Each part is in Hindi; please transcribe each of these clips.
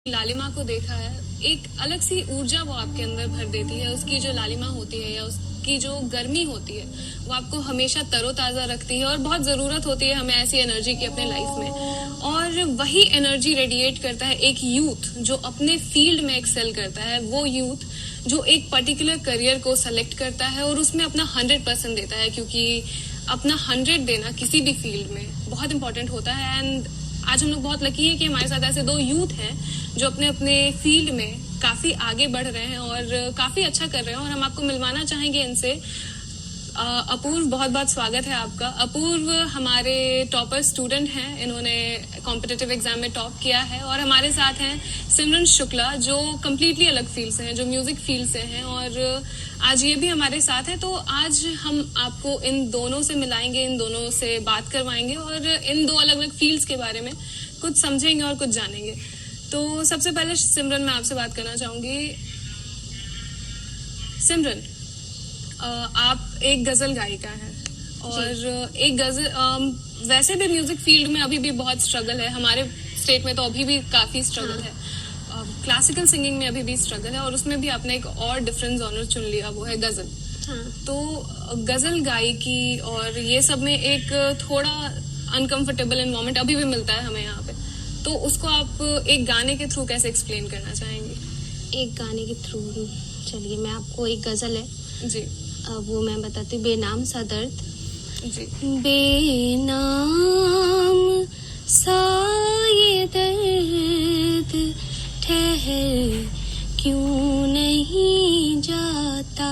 लालिमा को देखा है, एक अलग सी ऊर्जा वो आपके अंदर भर देती है। उसकी जो लालिमा होती है या उसकी जो गर्मी होती है वो आपको हमेशा तरोताजा रखती है और बहुत जरूरत होती है हमें ऐसी एनर्जी की अपने लाइफ में। और वही एनर्जी रेडिएट करता है एक यूथ जो अपने फील्ड में एक्सेल करता है, वो यूथ जो एक पर्टिकुलर करियर को सेलेक्ट करता है और उसमें अपना 100% देता है, क्योंकि अपना 100 देना किसी भी फील्ड में बहुत इंपॉर्टेंट होता है। एंड आज हम लोग बहुत लकी है कि हमारे साथ ऐसे दो यूथ हैं जो अपने अपने फील्ड में काफी आगे बढ़ रहे हैं और काफी अच्छा कर रहे हैं, और हम आपको मिलवाना चाहेंगे इनसे। अपूर्व, बहुत बहुत स्वागत है आपका। अपूर्व हमारे टॉपर स्टूडेंट हैं, इन्होंने कॉम्पिटिटिव एग्जाम में टॉप किया है। और हमारे साथ हैं सिमरन शुक्ला जो कम्प्लीटली अलग फील्ड से हैं, जो म्यूजिक फील्ड से हैं, और आज ये भी हमारे साथ है। तो आज हम आपको इन दोनों से मिलाएंगे, इन दोनों से बात करवाएंगे और इन दो अलग अलग फील्ड्स के बारे में कुछ समझेंगे और कुछ जानेंगे। तो सबसे पहले सिमरन, मैं आपसे बात करना चाहूंगी। सिमरन, आप एक गजल गायिका हैं और एक गजल, वैसे भी म्यूजिक फील्ड में अभी भी बहुत स्ट्रगल है, हमारे स्टेट में तो अभी भी काफी स्ट्रगल है। क्लासिकल सिंगिंग में अभी भी स्ट्रगल है और उसमें भी आपने एक और डिफरेंट जॉनर चुन लिया, वो है गजल। तो गजल गायकी और ये सब में एक थोड़ा अनकंफर्टेबल एनवायरनमेंट अभी भी मिलता है हमें यहाँ पे, तो उसको आप एक गाने के थ्रू कैसे एक्सप्लेन करना चाहेंगे? एक गाने के थ्रू, चलिए मैं आपको एक गजल है जी, वो मैं बताती हूँ। बेनाम सा दर्द। जी। बेनाम सा ये दर्द ठहर क्यों नहीं जाता,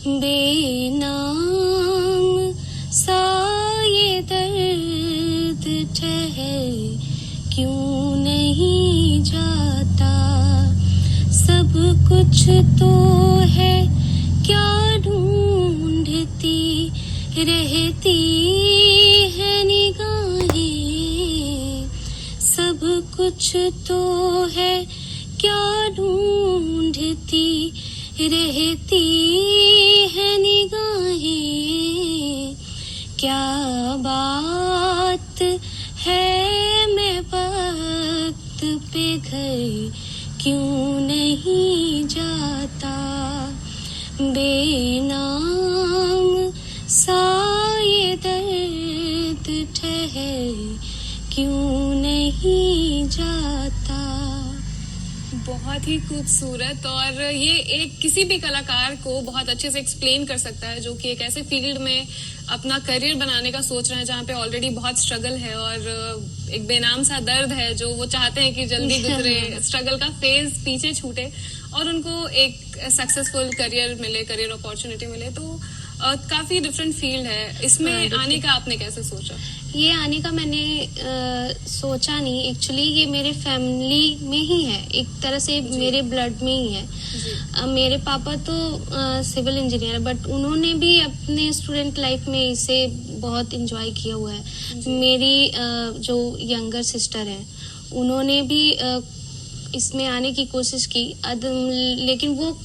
बेनाम सा ये दर्द ठहर क्यों नहीं जाता, सब कुछ तो है क्या ढूंढती रहती है निगाहें, सब कुछ तो है क्या ढूंढती रहती है निगाहें, क्या बात है मैं वक्त पे घर क्यों नहीं जाता, बेनाम सा ये दर्द ठहर क्यों नहीं जाता। बहुत ही खूबसूरत, और ये एक किसी भी कलाकार को बहुत अच्छे से एक्सप्लेन कर सकता है जो कि एक ऐसे फील्ड में अपना करियर बनाने का सोच रहे हैं जहाँ पे ऑलरेडी बहुत स्ट्रगल है, और एक बेनाम सा दर्द है जो वो चाहते हैं कि जल्दी गुजरे, स्ट्रगल का फेज पीछे छूटे और उनको एक सक्सेसफुल करियर मिले, करियर अपॉर्चुनिटी मिले। तो काफी डिफरेंट फील्ड है। इसमें आने का आपने कैसे सोचा? ये आने का मैंने सोचा नहीं, एक्चुअली ये मेरे फैमिली में ही है, एक तरह से मेरे ब्लड में ही है। मेरे पापा तो सिविल इंजीनियर, बट उन्होंने भी अपने स्टूडेंट लाइफ में इसे बहुत एंजॉय किया हुआ है। मेरी जो यंगर सिस्टर है उन्होंने भी इसमें आने की कोशिश की, लेकिन वो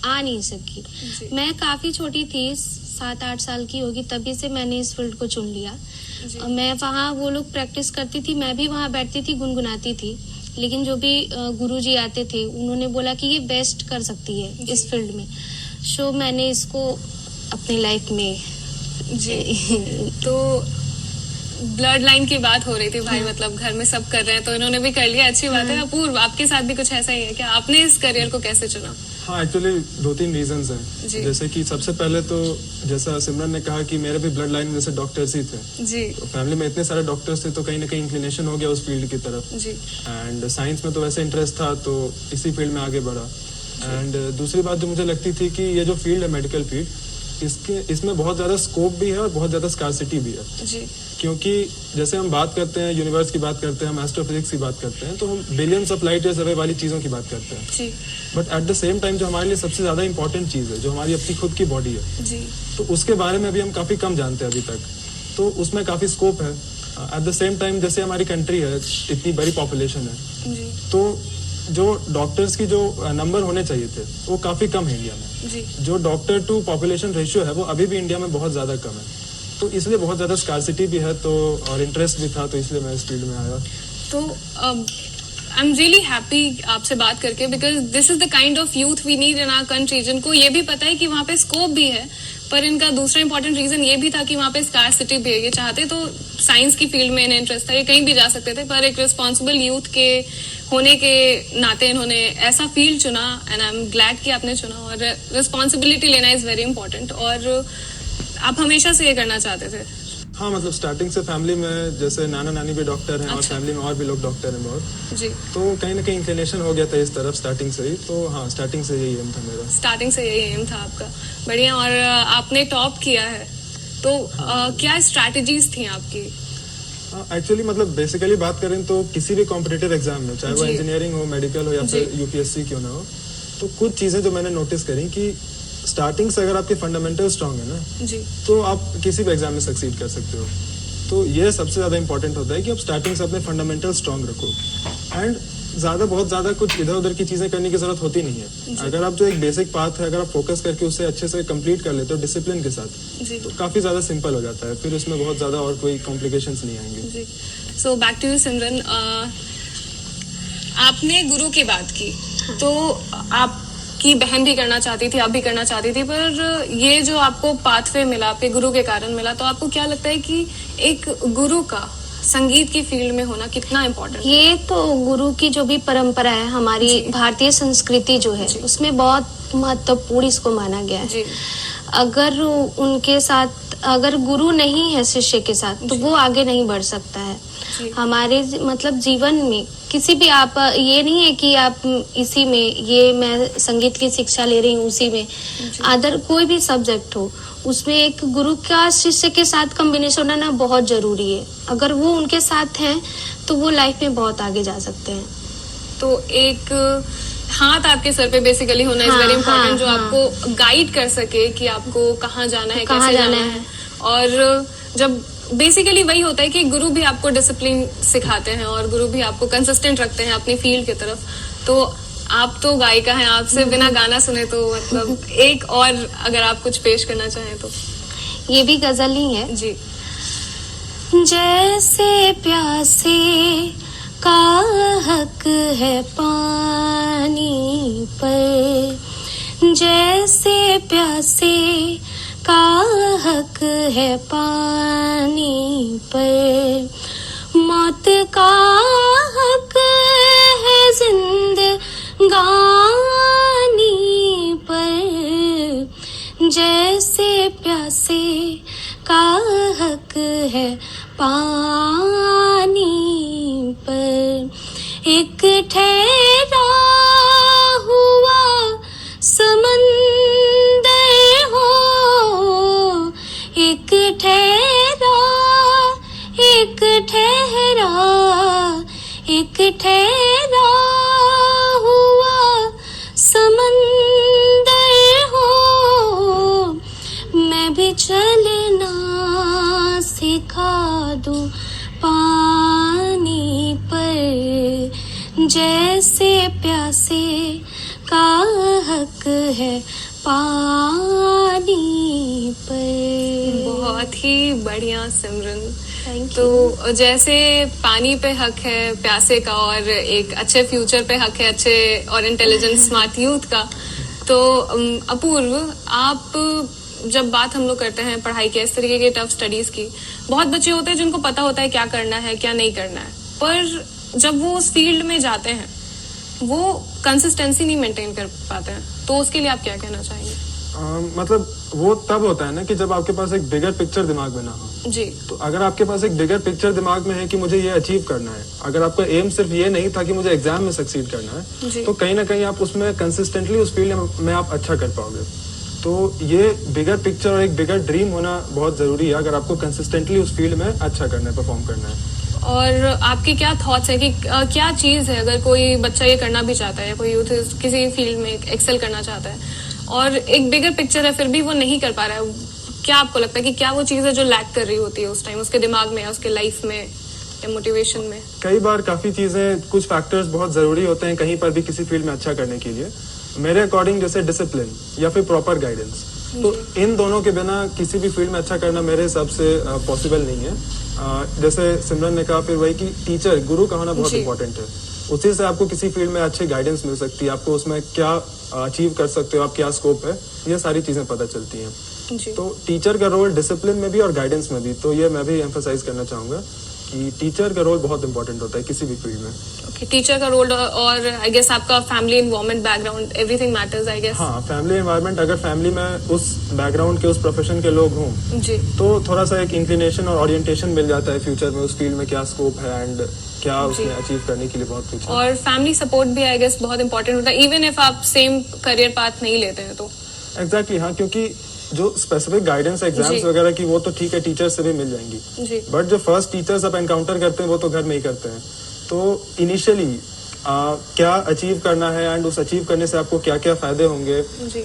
आ नहीं सकी। मैं काफी छोटी थी, 7-8 साल की होगी, तभी से मैंने इस फील्ड को चुन लिया। मैं वहाँ, वो लोग प्रैक्टिस करती थी, मैं भी वहाँ बैठती थी, गुनगुनाती थी, लेकिन जो भी गुरुजी आते थे उन्होंने बोला कि ये बेस्ट कर सकती है इस फील्ड में, सो मैंने इसको अपनी लाइफ में। जी। तो ब्लड लाइन की बात हो रही थी भाई, मतलब घर में सब कर रहे हैं तो इन्होंने भी कर लिया, अच्छी बात है। अपूर्व, आपके साथ भी कुछ ऐसा ही है क्या? आपने इस करियर को कैसे चुना? हाँ, एक्चुअली 2-3 रीजंस हैं। जैसे कि सबसे पहले तो जैसा सिमरन ने कहा कि मेरे भी ब्लड लाइन में जैसे डॉक्टर्स ही थे जी, तो फैमिली में इतने सारे डॉक्टर्स थे तो कहीं ना कहीं इंक्लिनेशन हो गया उस फील्ड की तरफ जी। एंड साइंस में तो वैसे इंटरेस्ट था तो इसी फील्ड में आगे बढ़ा। एंड दूसरी बात जो मुझे लगती थी कि ये जो फील्ड है मेडिकल फील्ड, इसमें बहुत ज्यादा स्कोप भी है और बहुत ज्यादा स्कार्सिटी भी है जी। क्योंकि जैसे हम बात करते हैं यूनिवर्स की बात करते हैं, हम एस्ट्रोफिजिक्स की बात करते हैं, तो हम billions of light years away वाली चीजों की बात करते हैं जी। But at the same time जो हमारे लिए सबसे ज्यादा इंपॉर्टेंट चीज है, जो हमारी अपनी खुद की बॉडी है जी, तो उसके बारे में भी हम काफी कम जानते हैं अभी तक, तो उसमें काफी स्कोप है। एट द सेम टाइम जैसे हमारी कंट्री है, इतनी बड़ी पॉपुलेशन है जी, तो जो डॉक्टर्स की जो नंबर होने चाहिए थे वो काफी कम है इंडिया में जी। जो डॉक्टर टू पॉपुलेशन रेशियो है वो अभी भी इंडिया में बहुत ज्यादा कम है, तो इसलिए बहुत ज्यादा स्कार्सिटी भी है तो और इंटरेस्ट भी था, तो इसलिए मैं इस फील्ड में आया। तो आई एम रियली हैप्पी आपसे बात करके, because this is the kind of youth we need in our country, जिनको ये भी पता है कि वहाँ पे स्कोप भी है, पर इनका दूसरा इंपॉर्टेंट रीजन ये भी था कि वहाँ पे स्कार्सिटी भी है। ये चाहते तो साइंस की फील्ड में इन्हें इंटरेस्ट था, ये कहीं भी जा सकते थे, पर एक रिस्पॉन्सिबल यूथ के होने के नाते इन्होंने ऐसा फील्ड चुना, एंड आई एम ग्लैड कि आपने चुना। और रिस्पॉन्सिबिलिटी लेना इज वेरी इंपॉर्टेंट, और आप हमेशा से ये करना चाहते थे। हाँ, मतलब स्टार्टिंग से फैमिली में जैसे नाना नानी भी डॉक्टर हैं, और अच्छा। फैमिली में और भी लोग डॉक्टर हैं बहुत, जी, तो कहीं ना कहीं इंक्लिनेशन हो गया था इस तरफ स्टार्टिंग से ही। तो हाँ, स्टार्टिंग से यही एम था मेरा। स्टार्टिंग से यही एम था आपका। बढ़िया। और आपने टॉप किया है, तो क्या स्ट्रैटेजीज थी आपकी? एक्चुअली मतलब बेसिकली बात करें तो किसी भी कॉम्पिटिटिव एग्जाम में, चाहे वो जी। इंजीनियरिंग हो, मेडिकल हो, या फिर जी। यूपीएससी क्यों ना हो, तो कुछ चीजें जो मैंने नोटिस करी कि स्टार्टिंग से अगर आपके फंडामेंटल स्ट्रांग है ना, जी, तो आप किसी भी एग्जाम में सक्सीड कर सकते हो। तो ये सबसे ज्यादा इंपॉर्टेंट होता है कि आप स्टार्टिंग से अपने फंडामेंटल स्ट्रांग रखो, एंड बहुत ज्यादा कुछ इधर उधर की चीजें करने की जरूरत होती नहीं है। अगर आप जो एक बेसिक पाथ है, अगर आप फोकस करके उसे अच्छे से कंप्लीट कर लेते हो डिसिप्लिन के साथ, जी, तो काफी ज्यादा सिंपल हो जाता है, फिर उसमें बहुत ज्यादा और कोई कॉम्प्लिकेशंस नहीं आएंगे। जी। सो बैक टू यू सिमरन, आपने गुरु की बात की, तो आपकी बहन भी करना चाहती थी, आप भी करना चाहती थी, पर ये जो आपको पाथवे मिला, आपके गुरु के कारण मिला, तो आपको क्या लगता है कि एक गुरु का संगीत की फील्ड में होना कितना इम्पोर्टेंट है? ये तो गुरु की जो भी परंपरा है, हमारी भारतीय संस्कृति जो है, जी। उसमें बहुत महत्वपूर्ण इसको माना गया है। जी, अगर उनके साथ, अगर गुरु नहीं है शिष्य के साथ, तो वो आगे नहीं बढ़ सकता है। जी। हमारे मतलब जीवन में किसी भी, आप ये नहीं है कि आप इसी में, ये मैं संगीत की शिक्षा ले रही हूँ उसी में, अदर कोई भी सब्जेक्ट हो, उसमें एक गुरु का शिष्य के साथ कॉम्बिनेशन होना बहुत जरूरी है। अगर वो उनके साथ हैं तो वो लाइफ में बहुत आगे जा सकते हैं। तो एक हाथ आपके सर पे बेसिकली होना इज हाँ, वेरी इंपॉर्टेंट, हाँ, जो हाँ। आपको गाइड कर सके कि आपको कहाँ जाना है, कहाँ कैसे जाना जाना है। है। और जब बेसिकली वही होता है कि गुरु भी आपको डिसिप्लिन सिखाते हैं, और गुरु भी आपको कंसिस्टेंट रखते हैं अपनी फील्ड की तरफ। तो आप तो गायिका हैं, आपसे बिना गाना सुने तो मतलब एक और अगर आप कुछ पेश करना चाहें तो। ये भी गजल ही है। जी। जैसे प्यासे का हक है पानी पर, जैसे प्यासे का हक है पानी पर, मौत का हक है जिंदगानी पर, जैसे प्यासे का हक है पानी पर, एक ठहरा हुआ समंदर हो, एक ठहरा, एक ठहरा, एक ठहरा हुआ समंदर हो, मैं भी चलना सिखा दूं पानी पर, जैसे प्यासे का हक है पानी पर। बहुत ही बढ़िया सिमरन। Thank you. तो जैसे पानी पे हक है प्यासे का, और एक अच्छे फ्यूचर पे हक है अच्छे और इंटेलिजेंट स्मार्ट यूथ का, तो अपूर्व, आप जब बात हम लोग करते हैं पढ़ाई के, इस तरीके के टफ स्टडीज की, बहुत बच्चे होते हैं जिनको पता होता है क्या करना है क्या नहीं करना है, पर जब वो उस फील्ड में जाते हैं वो कंसिस्टेंसी नहीं मेंटेन कर पाते हैं, तो उसके लिए आप क्या कहना चाहेंगे? मतलब वो तब होता है ना कि जब आपके पास एक बिगर पिक्चर दिमाग में ना हो। जी, तो अगर आपके पास एक बिगर पिक्चर दिमाग में है कि मुझे ये अचीव करना है, अगर आपका एम सिर्फ ये नहीं था कि मुझे एग्जाम में सक्सीड करना जी। है, तो कहीं ना कहीं आप उसमें कंसिस्टेंटली उस फील्ड में आप अच्छा कर पाओगे। तो ये बिगर पिक्चर और एक बिगर ड्रीम होना बहुत जरूरी है अगर आपको कंसिस्टेंटली उस फील्ड में अच्छा करना है, परफॉर्म करना है। और आपके क्या थॉट्स है कि क्या चीज है, अगर कोई बच्चा ये करना भी चाहता है, कोई यूथ किसी फील्ड में एक्सेल करना चाहता है और एक बिगर पिक्चर है फिर भी वो नहीं कर पा रहा है, क्या आपको लगता है कि क्या वो चीज है जो लैक कर रही होती है उस टाइम उसके दिमाग में या उसके लाइफ में या मोटिवेशन में? कई बार काफी चीजें, कुछ फैक्टर्स बहुत जरूरी होते हैं कहीं पर भी किसी फील्ड में अच्छा करने के लिए। मेरे अकॉर्डिंग जैसे डिसिप्लिन या फिर प्रॉपर गाइडेंस, तो इन दोनों के बिना किसी भी फील्ड में अच्छा करना मेरे हिसाब से पॉसिबल नहीं है। जैसे सिमरन ने कहा, फिर वही कि टीचर, गुरु का होना बहुत जी। इंपॉर्टेंट है। उसी से आपको किसी फील्ड में अच्छी गाइडेंस मिल सकती है, आपको उसमें क्या अचीव कर सकते हो आप, क्या स्कोप है, ये सारी चीजें पता चलती हैं। जी तो टीचर का रोल डिसिप्लिन में भी और गाइडेंस में भी, तो ये मैं भी एम्फसाइज करना चाहूंगा कि टीचर का रोल बहुत इंपॉर्टेंट होता है किसी भी फील्ड में। ओके, टीचर का रोल और आई गेस आपका family environment background everything matters I guess. हाँ, फैमिली एनवायरनमेंट, अगर फैमिली में उस बैकग्राउंड के, उस प्रोफेशन के लोग हों जी तो थोड़ा सा एक इंक्लिनेशन और ओरिएंटेशन मिल जाता है फ्यूचर में उस फील्ड में क्या स्कोप है एंड क्या उसमें अचीव करने के लिए बहुत कुछ है। और फैमिली सपोर्ट भी आई गेस बहुत इंपॉर्टेंट होता है, इवन इफ आप सेम करियर पाथ नहीं लेते हैं तो। एग्जैक्टली हाँ, क्योंकि जो स्पेसिफिक गाइडेंस एग्जाम्स जी। वगैरह की वो तो ठीक है, टीचर से भी मिल जाएंगी, जी बट जो फर्स्ट टीचर्स आप एनकाउंटर करते हैं वो तो घर में ही करते हैं। तो इनिशियली क्या अचीव करना है एंड उस अचीव करने से आपको क्या क्या फायदे होंगे, जी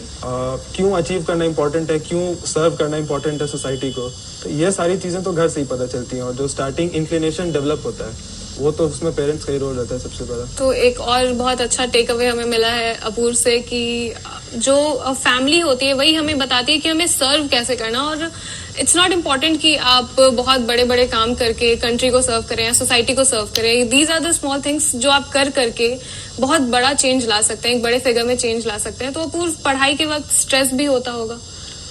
क्यों अचीव करना इम्पोर्टेंट है, क्यों सर्व करना इम्पोर्टेंट है सोसाइटी को, तो ये सारी चीजें तो घर से ही पता चलती हैं। और जो स्टार्टिंग इंक्लिनेशन डेवलप होता है वो तो उसमें पेरेंट्स का ही रोल रहता है सबसे बड़ा। तो एक और बहुत अच्छा टेक अवे हमें मिला है अपूर्व से कि जो फैमिली होती है वही हमें बताती है कि हमें सर्व कैसे करना। और इट्स नॉट इम्पॉर्टेंट कि आप बहुत बड़े बड़े काम करके कंट्री को सर्व करें या सोसाइटी को सर्व करें। These are the small things जो आप कर करके बहुत बड़ा चेंज ला सकते हैं, एक बड़े फिगर में चेंज ला सकते हैं। तो अपूर्व, पढ़ाई के वक्त स्ट्रेस भी होता होगा?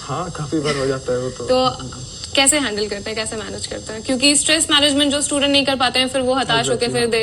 हाँ, काफी बार हो जाता है वो तो कैसे हैंडल करते हैं, कैसे मैनेज करते हैं? क्योंकि स्ट्रेस मैनेजमेंट जो स्टूडेंट नहीं कर पाते हैं फिर वो हताश होकर फिर दे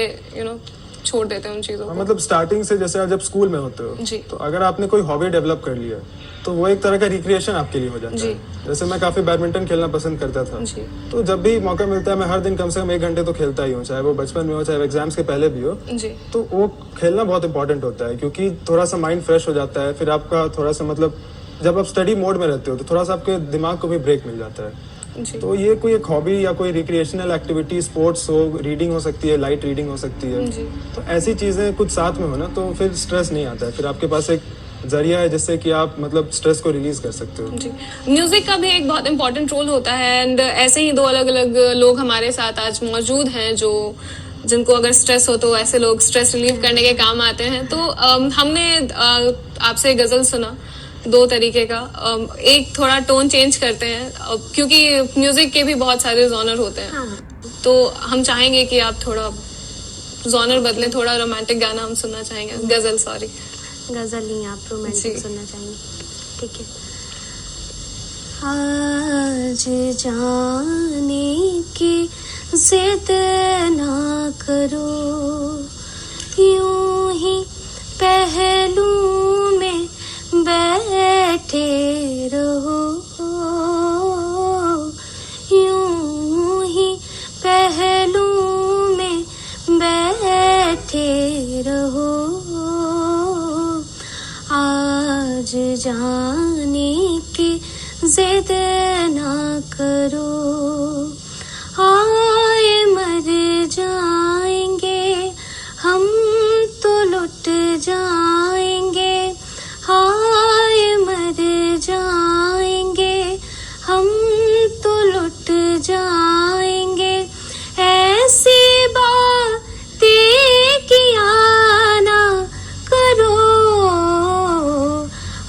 छोड़ देते हैं उन चीजों को। मतलब स्टार्टिंग से, जैसे आप जब स्कूल में होते हो जी। तो अगर आपने कोई हॉबी डेवलप कर लिया तो वो एक तरह का रिक्रिएशन आपके लिए हो जाता जी। है। जैसे मैं काफी बैडमिंटन खेलना पसंद करता था, जी तो जब भी मौका मिलता है मैं हर दिन कम से कम 1 घंटे तो खेलता ही हूँ, चाहे वो बचपन में हो चाहे एग्जाम्स के पहले भी हो। जी तो वो खेलना बहुत इंपॉर्टेंट होता है क्योंकि थोड़ा सा माइंड फ्रेश हो जाता है, फिर आपका थोड़ा सा मतलब जब आप स्टडी मोड में रहते हो तो थोड़ा सा आपके दिमाग को भी ब्रेक मिल जाता है। जी तो ये कोई एक हॉबी या कोई रिक्रिएशनल एक्टिविटी, स्पोर्ट्स हो, रीडिंग हो सकती है, लाइट रीडिंग हो सकती है, जी। तो ऐसी चीजें कुछ साथ में हो ना तो फिर स्ट्रेस नहीं आता है, फिर आपके पास एक जरिया है जिससे कि आप मतलब स्ट्रेस को रिलीज कर सकते हो। जी। म्यूजिक का भी एक बहुत इंपॉर्टेंट रोल होता है एंड ऐसे ही 2 अलग अलग लोग हमारे साथ आज मौजूद हैं जो जिनको अगर स्ट्रेस हो तो ऐसे लोग स्ट्रेस रिलीव करने के काम आते हैं। तो हमने आपसे गजल सुना 2 तरीके का, एक थोड़ा टोन चेंज करते हैं क्योंकि म्यूजिक के भी बहुत सारे जॉनर होते हैं। हाँ। तो हम चाहेंगे कि आप थोड़ा जॉनर बदलें, थोड़ा रोमांटिक गाना हम सुनना चाहेंगे, गजल सॉरी। गजल नहीं, आप जी। रोमांटिक सुनना चाहेंगे? ठीक है। आज जाने की जिद ना करो, यूं ही पहलू में बैठे रहो, यूं ही पहलू में बैठे रहो। आज जाने की जिद ना करो, आए मर जाएंगे हम तो लुट जाएंगे, आए मर जाएंगे हम तो लुट जाएंगे। ऐसी बातें किया ना करो,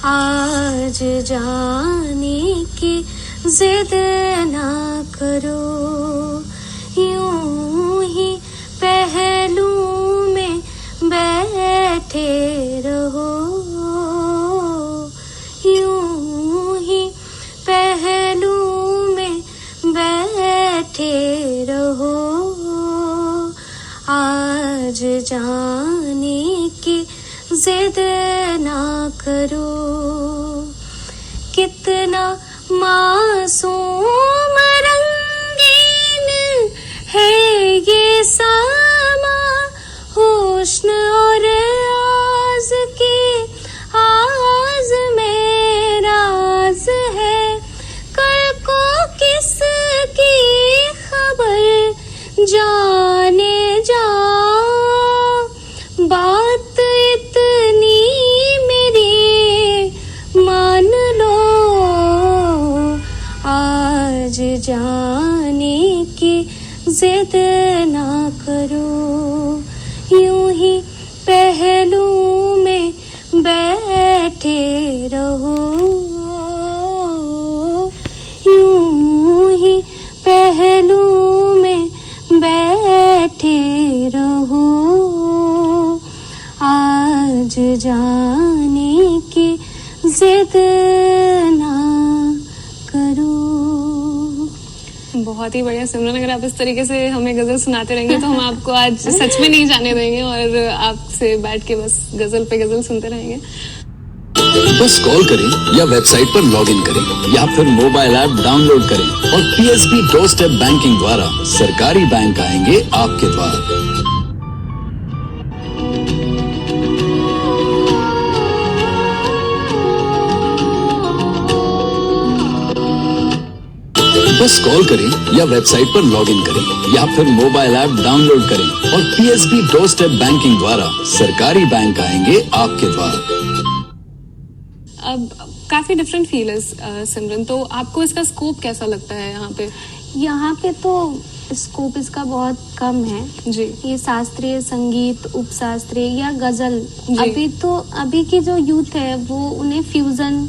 आज जाने की जिद ना करो, यूं ही पहलू में बैठे रहो, यूं ही पहलू में बैठे रहो। आज जाने की जिद ना करो। कितना मासूम रंगीन है ये सामा, हुस्न और आज़ के आज़ में राज है। कल को किसकी खबर जाने जाओ, बात इतनी मेरी मान लो, आज जाने की जिद ना करो, यूं ही पहलू में बैठे रहो, यूं ही पहलू में बैठे रहो। जाने की जिद ना करो। बहुत ही बढ़िया सिमरन, अगर आप इस तरीके से हमें गजल सुनाते रहेंगे तो हम आपको आज सच में नहीं जाने देंगे और आपसे बैठ के बस गजल पे गजल सुनते रहेंगे। बस कॉल करें या वेबसाइट पर लॉगिन करें या फिर मोबाइल ऐप डाउनलोड करें और पीएसबी डोर स्टेप बैंकिंग द्वारा सरकारी बैंक आएंगे आपके द्वार। बस कॉल करें या वेबसाइट पर लॉगिन करें या फिर मोबाइल ऐप डाउनलोड करें और पीएसबी डोर स्टेप बैंकिंग द्वारा सरकारी बैंक आएंगे आपके द्वार। अब काफी डिफरेंट फील है सिमरन, तो आपको इसका स्कोप कैसा लगता है यहाँ पे? यहाँ पे तो स्कोप इसका बहुत कम है जी। ये शास्त्रीय संगीत, उपशास्त्रीय या गजल, जी। अभी की जो यूथ है वो उन्हें फ्यूजन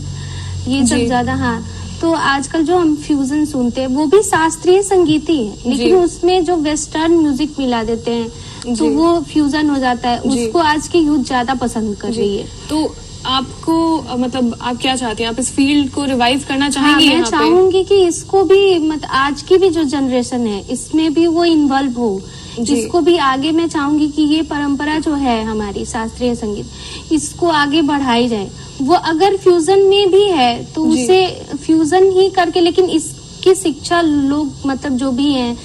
ये सब जी। ज्यादा, हाँ, तो आजकल जो हम फ्यूजन सुनते हैं वो भी शास्त्रीय संगीत ही है, लेकिन जी। उसमें जो वेस्टर्न म्यूजिक मिला देते हैं तो जी। वो फ्यूजन हो जाता है। जी। उसको आज की यूथ ज्यादा पसंद कर जी। रही है। तो आपको मतलब आप क्या चाहती हैं? आप इस फील्ड को रिवाइव करना हाँ, चाहेंगी मैं यहाँ पे? चाहूंगी कि इसको भी मतलब आज की भी जो जनरेशन है इसमें भी वो इन्वॉल्व हो। जी। इसको भी आगे मैं चाहूंगी कि ये परंपरा जो है हमारी शास्त्रीय संगीत, इसको आगे बढ़ाई जाए। वो अगर फ्यूजन में भी है तो जी। उसे फ्यूजन ही करके, लेकिन इसकी शिक्षा लोग मतलब जो भी हैं,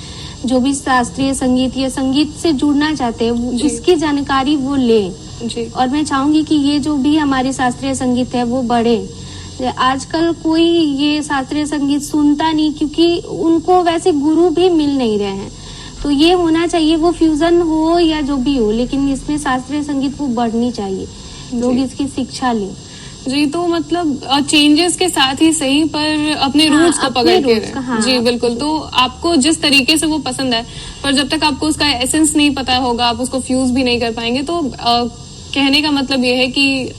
जो भी शास्त्रीय संगीत या संगीत से जुड़ना चाहते हैं जी। इसकी जानकारी वो ले। जी। और मैं चाहूंगी कि ये जो भी हमारी शास्त्रीय संगीत है वो बढ़े। आजकल कोई ये शास्त्रीय संगीत सुनता नहीं क्योंकि उनको वैसे गुरु भी मिल नहीं रहे हैं। तो ये होना चाहिए, वो फ्यूजन हो या जो भी हो, लेकिन इसमें शास्त्रीय संगीत वो बढ़नी चाहिए, लोग जी। इसकी शिक्षा लें। जी, तो मतलब चेंजेस के साथ ही सही पर अपने हाँ, रूट्स को अपने पकड़ के roots का, हाँ, जी बिल्कुल। तो आपको जिस तरीके से वो पसंद है, पर जब तक आपको उसका एसेंस नहीं पता होगा आप उसको फ्यूज भी नहीं कर पाएंगे। तो कहने का मतलब ये है कि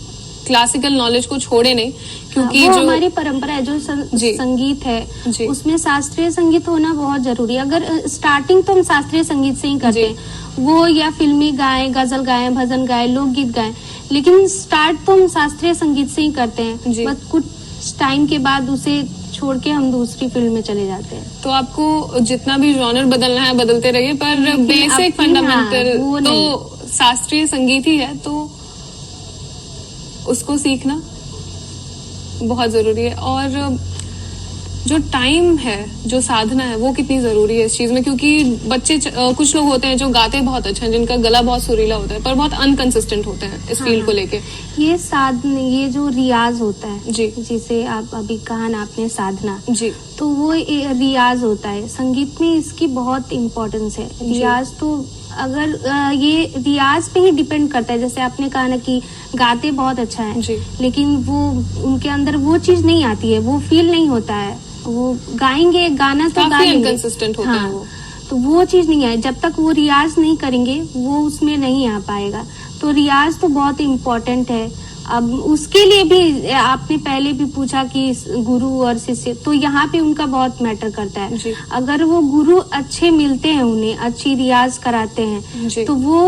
क्लासिकल नॉलेज को छोड़े नहीं, क्योंकि वो जो हमारी परंपरा है, जो जी। संगीत है जी। उसमें शास्त्रीय संगीत होना बहुत जरूरी है। अगर स्टार्टिंग तो हम शास्त्रीय संगीत से ही करते जी। हैं, वो या फिल्मी गाएं, गजल गाएं, भजन गाएं, लोकगीत गाएं, लेकिन स्टार्ट तो हम शास्त्रीय संगीत से ही करते जी। हैं। बस कुछ टाइम के बाद उसे छोड़ के हम दूसरी फील्ड में चले जाते हैं। तो आपको जितना भी जॉनर बदलना है बदलते रहिए, पर लेकिन बेसिक अपनी, फंडामेंटल हाँ, वो तो शास्त्रीय संगीत ही है, तो उसको सीखना बहुत जरूरी है। और जो टाइम है, जो साधना है, वो कितनी जरूरी है इस चीज में, क्योंकि बच्चे कुछ लोग होते हैं जो गाते बहुत अच्छा है, जिनका गला बहुत सुरीला होता है, पर बहुत अनकंसिस्टेंट होते हैं इस फील्ड को लेके। ये साधना, ये जो रियाज होता है जी। जिसे आप अभी कहा ना आपने, साधना, जी। तो वो रियाज होता है। संगीत में इसकी बहुत इम्पोर्टेंस है। रियाज तो अगर ये रियाज पे ही डिपेंड करता है। जैसे आपने कहा ना कि गाते बहुत अच्छा है, जी। लेकिन वो उनके अंदर वो चीज नहीं आती है, वो फील नहीं होता है। वो गाएंगे, गाना तो गा काफी लेंगे, इनकंसिस्टेंट होते हैं वो। तो वो चीज नहीं आए, जब तक वो रियाज नहीं करेंगे वो उसमें नहीं आ पाएगा। तो रियाज तो बहुत इम्पोर्टेंट है। अब उसके लिए भी आपने पहले भी पूछा कि गुरु और शिष्य, तो यहाँ पे उनका बहुत मैटर करता जी। है। अगर वो गुरु अच्छे मिलते हैं, उन्हें अच्छी रियाज कराते हैं, जी। तो वो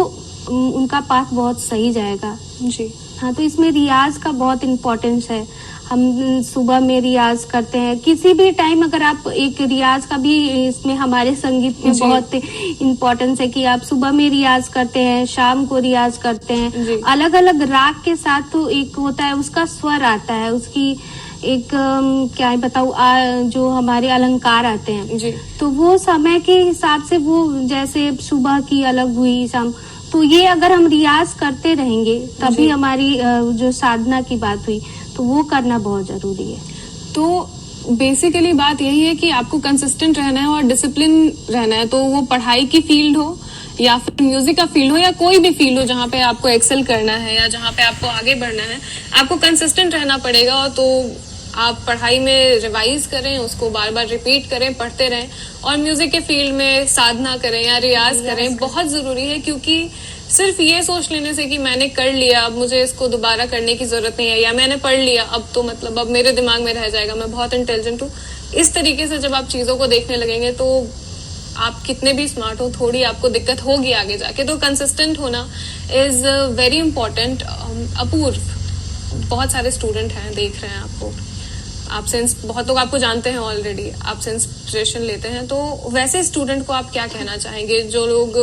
उनका पाथ बहुत सही जाएगा। जी। हाँ, तो इसमें रियाज का बहुत इम्पोर्टेंस है। हम सुबह में रियाज करते हैं, किसी भी टाइम अगर आप एक रियाज का भी इसमें हमारे संगीत में जी। बहुत इम्पोर्टेंस है कि आप सुबह में रियाज करते हैं, शाम को रियाज करते जी। हैं, अलग अलग राग के साथ। तो एक होता है उसका स्वर आता है, उसकी एक क्या बताऊँ, जो हमारे अलंकार आते हैं, जी। तो वो समय के हिसाब से, वो जैसे सुबह की अलग हुई, शाम, तो ये अगर हम रियाज करते रहेंगे तभी जी। हमारी जो साधना की बात हुई, तो वो करना बहुत जरूरी है। तो बेसिकली बात यही है कि आपको कंसिस्टेंट रहना है और डिसिप्लिन रहना है। तो वो पढ़ाई की फील्ड हो या फिर म्यूजिक का फील्ड हो या कोई भी फील्ड हो जहाँ पे आपको एक्सेल करना है या जहाँ पे आपको आगे बढ़ना है, आपको कंसिस्टेंट रहना पड़ेगा। और तो आप पढ़ाई में रिवाइज करें, उसको बार बार रिपीट करें, पढ़ते रहें, और म्यूजिक के फील्ड में साधना करें या रियाज करें, बहुत जरूरी है। क्योंकि सिर्फ ये सोच लेने से कि मैंने कर लिया, अब मुझे इसको दोबारा करने की जरूरत नहीं है, या मैंने पढ़ लिया अब तो मतलब अब मेरे दिमाग में रह जाएगा, मैं बहुत इंटेलिजेंट हूँ, इस तरीके से जब आप चीजों को देखने लगेंगे तो आप कितने भी स्मार्ट हो, थोड़ी आपको दिक्कत होगी आगे जाके, तो कंसिस्टेंट होना इज वेरी इंपॉर्टेंट। अपूर्व, बहुत सारे स्टूडेंट हैं, देख रहे हैं आपको, आपसे बहुत लोग आपको जानते हैं ऑलरेडी, आपसे इंस्पिरेशन लेते हैं, तो वैसे स्टूडेंट को आप क्या कहना चाहेंगे जो लोग,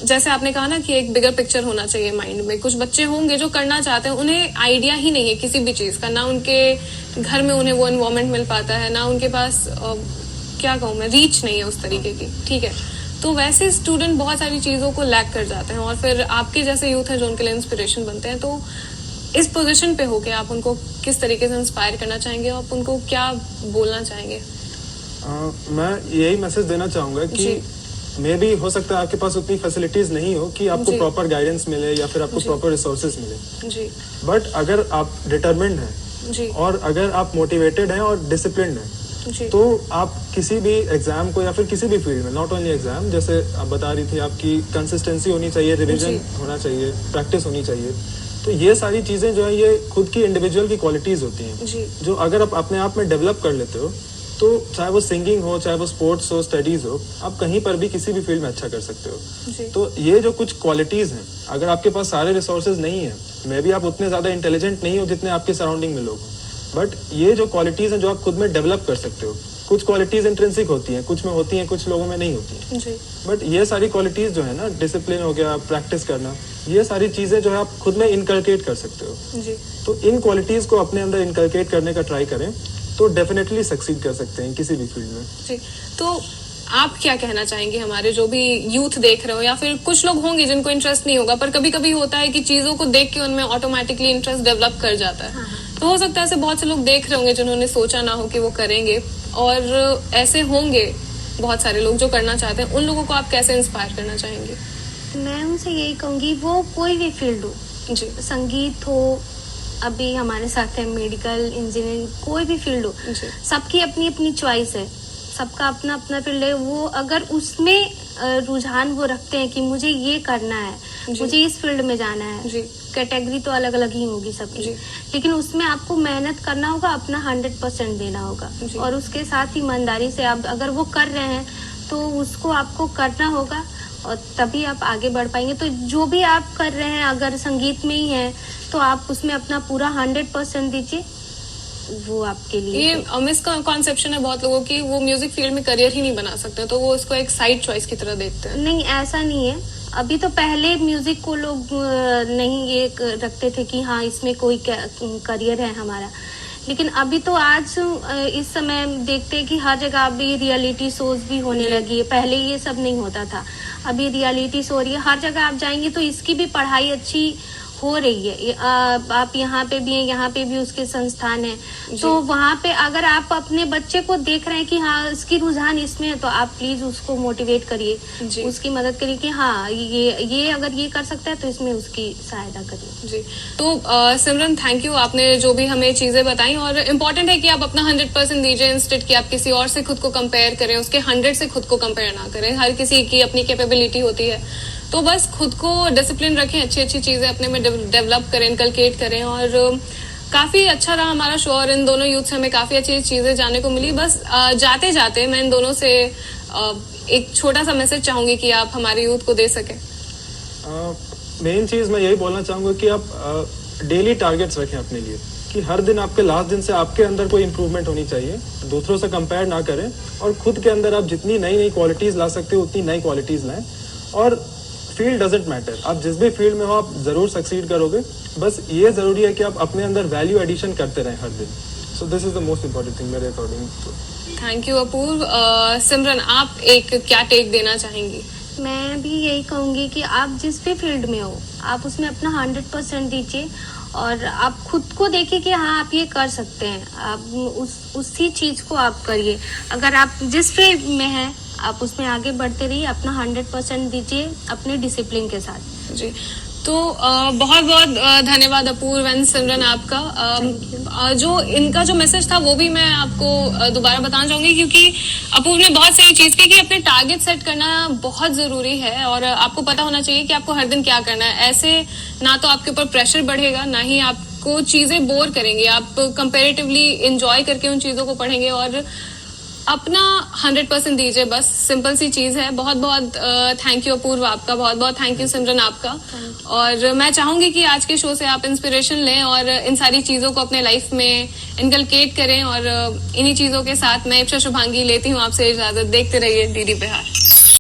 जैसे आपने कहा ना कि एक बिगर पिक्चर होना चाहिए माइंड में, कुछ बच्चे होंगे जो करना चाहते हैं, उन्हें आइडिया ही नहीं है किसी भी चीज का, ना उनके घर में उन्हें वो एनवायरमेंट मिल पाता है, ना उनके पास क्या कहूँ मैं, रीच नहीं है उस तरीके की, ठीक है, तो वैसे स्टूडेंट बहुत सारी चीजों को लैक कर जाते हैं, और फिर आपके जैसे यूथ है जो उनके लिए इंस्पिरेशन बनते हैं, तो इस पोजीशन पे होके आप उनको किस तरीके से इंस्पायर करना चाहेंगे, आप उनको क्या बोलना चाहेंगे? मैं यही मैसेज देना चाहूंगा कि मे भी हो सकता है आपके पास उतनी फैसिलिटीज नहीं हो कि आपको प्रॉपर गाइडेंस मिले या फिर आपको प्रॉपर रिसोर्सेज मिले, जी, बट अगर आप डिटरमिन्ड हैं जी, और अगर आप मोटिवेटेड हैं और डिसिप्लिन्ड हैं, जी, तो आप किसी भी एग्जाम को या फिर किसी भी फील्ड में, नॉट ओनली एग्जाम, जैसे आप बता रही थी, आपकी कंसिस्टेंसी होनी चाहिए, रिवीजन होना चाहिए, प्रैक्टिस होनी चाहिए, तो ये सारी चीजें जो है ये खुद की इंडिविजुअल की क्वालिटीज होती हैं, जी, जो अगर आप अपने आप में डेवलप कर लेते हो, तो चाहे वो सिंगिंग हो, चाहे वो स्पोर्ट्स हो, स्टडीज हो, आप कहीं पर भी किसी भी फील्ड में अच्छा कर सकते हो। जी, तो ये जो कुछ क्वालिटीज हैं, अगर आपके पास सारे रिसोर्सेज नहीं है, मे बी आप उतने ज्यादा इंटेलिजेंट नहीं हो जितने आपके सराउंडिंग में लोग हो, बट ये जो क्वालिटीज हैं जो आप खुद में डेवलप कर सकते हो, कुछ क्वालिटीज इंट्रिंसिक होती हैं, कुछ में होती हैं, कुछ लोगों में नहीं होती हैं, जी, बट ये सारी क्वालिटीज जो है ना, डिसिप्लिन हो गया, प्रैक्टिस करना, ये सारी चीजें जो है आप खुद में इनकलकेट कर सकते हो। जी, तो इन क्वालिटीज को अपने अंदर इनकलकेट करने का ट्राई करें तो डेफिनेटली सक्सीड कर सकते हैं किसी भी फील्ड में। जी। तो आप क्या कहना चाहेंगे हमारे जो भी यूथ देख रहे हो, या फिर कुछ लोग होंगे जिनको इंटरेस्ट नहीं होगा, पर कभी कभी होता है कि चीजों को देख के उनमें ऑटोमेटिकली इंटरेस्ट डेवलप कर जाता है, तो हो सकता है ऐसे बहुत से लोग देख रहे होंगे जिन्होंने सोचा ना हो कि वो करेंगे, और ऐसे होंगे बहुत सारे लोग जो करना चाहते हैं, उन लोगों को आप कैसे इंस्पायर करना चाहेंगे? मैं उनसे यही कहूँगी, वो कोई भी फील्ड हो, जी, संगीत हो, अभी हमारे साथ है मेडिकल, इंजीनियरिंग, कोई भी फील्ड हो, जी, सबकी अपनी अपनी चॉइस है, सबका अपना अपना फील्ड है। वो अगर उसमें रुझान वो रखते हैं कि मुझे ये करना है, जी, मुझे इस फील्ड में जाना है, जी, कैटेगरी तो अलग अलग ही होगी सबकी, जी, लेकिन उसमें आपको मेहनत करना होगा, अपना 100% देना होगा, जी, और उसके साथ ईमानदारी से आप अगर वो कर रहे हैं तो उसको आपको करना होगा, और तभी आप आगे बढ़ पाएंगे। तो जो भी आप कर रहे हैं, अगर संगीत में ही है तो आप उसमें अपना पूरा 100% दीजिए, वो आपके लिए ये मिसकॉन्सेप्शन है बहुत लोगों की, वो म्यूजिक फील्ड में करियर ही नहीं बना सकते, तो वो इसको एक साइड चॉइस की तरह देखते हैं। नहीं, ऐसा नहीं है। अभी तो पहले म्यूजिक को लोग नहीं ये रखते थे कि हाँ इसमें कोई करियर है हमारा, लेकिन अभी तो आज इस समय देखते हैं कि हर जगह अभी रियलिटी शोज भी होने लगी है, पहले ये सब नहीं होता था, अभी रियलिटी शो हो रही है, हर जगह आप जाएंगे तो इसकी भी पढ़ाई अच्छी हो रही है। आप यहाँ पे भी हैं, यहाँ पे भी उसके संस्थान है, तो वहाँ पे अगर आप अपने बच्चे को देख रहे हैं कि हाँ इसकी रुझान इसमें है, तो आप प्लीज उसको मोटिवेट करिए, उसकी मदद करिए कि हाँ ये अगर ये कर सकता है तो इसमें उसकी सहायता करिए। जी, तो सिमरन थैंक यू, आपने जो भी हमें चीजें बताई, और इम्पोर्टेंट है कि आप अपना 100% दीजिए, इंस्टेड कि आप किसी और से खुद को कंपेयर करें, उसके 100 से खुद को कंपेयर ना करें। हर किसी की अपनी कैपेबिलिटी होती है, तो बस खुद को डिसिप्लिन रखें, अच्छी अच्छी चीजें अपने में डेवलप करें, इनकलकेट करें, और काफी अच्छा रहा हमारा शो, और इन दोनों यूथ से हमें काफी अच्छी चीजें जानने को मिली। बस जाते जाते मैं इन दोनों से एक छोटा सा मैसेज चाहूंगी कि आप हमारे यूथ को दे सकें। मेन चीज मैं यही बोलना चाहूंगा कि आप डेली टारगेट्स रखें अपने लिए, कि हर दिन आपके लास्ट दिन से आपके अंदर कोई इंप्रूवमेंट होनी चाहिए, दूसरों से कंपेयर ना करें, और खुद के अंदर आप जितनी नई नई क्वालिटीज ला सकते हो उतनी नई क्वालिटीज लाएं। और फील्ड डजेंट मैटर, आप जिस भी फील्ड में हो आप जरूर सक्सीड करोगे, बस ये जरूरी है कि आप अपने अंदर वैल्यू एडिशन करते रहें हर दिन। So this is the most important thing मेरे अकॉर्डिंग। थैंक यू अपूर्व। सिमरन, आप एक क्या टेक देना चाहेंगी? मैं भी यही कहूँगी कि आप जिस भी फील्ड में हो आप उसमें अपना 100% दीजिए, और आप खुद को देखिए कि हाँ आप ये कर सकते हैं, आप उसी चीज को आप करिए। अगर आप जिस फील्ड में हैं आप उसमें आगे बढ़ते रहिए, अपना 100% दीजिए अपने डिसिप्लिन के साथ। जी, तो बहुत बहुत धन्यवाद अपूर्व एंड सिमरन आपका। जो इनका जो मैसेज था वो भी मैं आपको दोबारा बताना चाहूंगी, क्योंकि अपूर्व ने बहुत सही चीज की कि अपने टारगेट सेट करना बहुत जरूरी है, और आपको पता होना चाहिए कि आपको हर दिन क्या करना है। ऐसे ना तो आपके ऊपर प्रेशर बढ़ेगा, ना ही आपको चीजें बोर करेंगे, आप कंपेरेटिवली एंजॉय करके उन चीजों को पढ़ेंगे, और अपना 100% दीजिए, बस सिंपल सी चीज है। बहुत बहुत थैंक यू अपूर्व आपका, बहुत बहुत थैंक यू सिमरन आपका। और मैं चाहूंगी कि आज के शो से आप इंस्पिरेशन लें और इन सारी चीजों को अपने लाइफ में इनकलकेट करें। और इन्हीं चीजों के साथ मैं इप्शा शुभांगी लेती हूँ आपसे इजाजत। देखते रहिए डीडी बिहार।